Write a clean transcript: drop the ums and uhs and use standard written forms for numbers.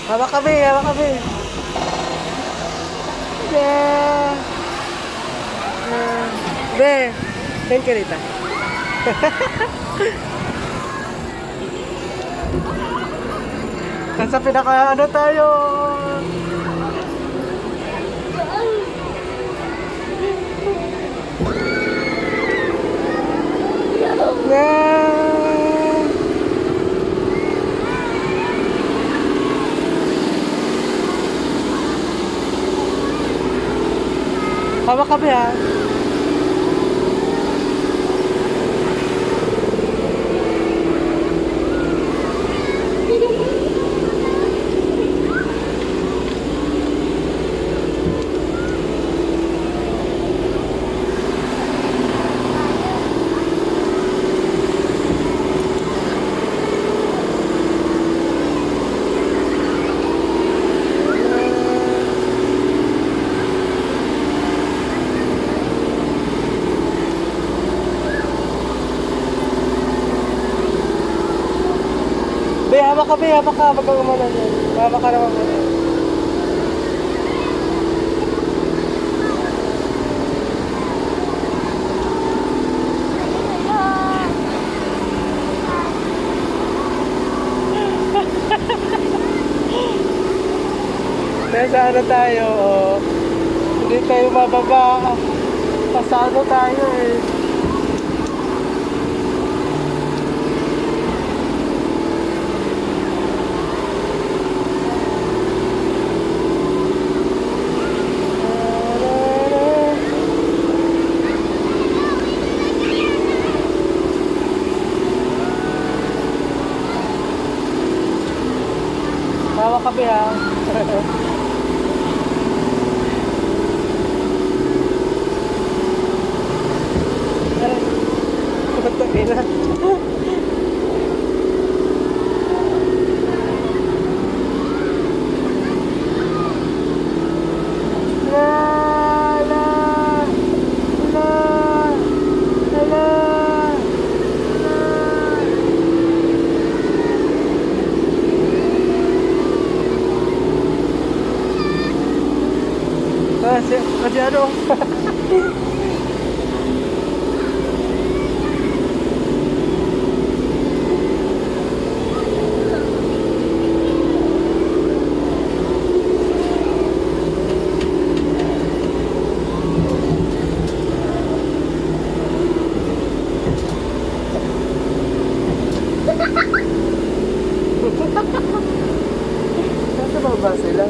Hawak kami, hawak kami. Yeah. Be, pen ka dito. Nasa pinaka ano tayo? Yeah. Hawak kami ha. Be, hawak ka, be, hawak ka. Wag kang umanan yan. Hawak ka naman muna. Nasa ano tayo, oh. Hindi tayo mababa. Pasado tayo eh. Hawak kami ha. Putangin na. La la la la kasi ano? Nasa baba sila?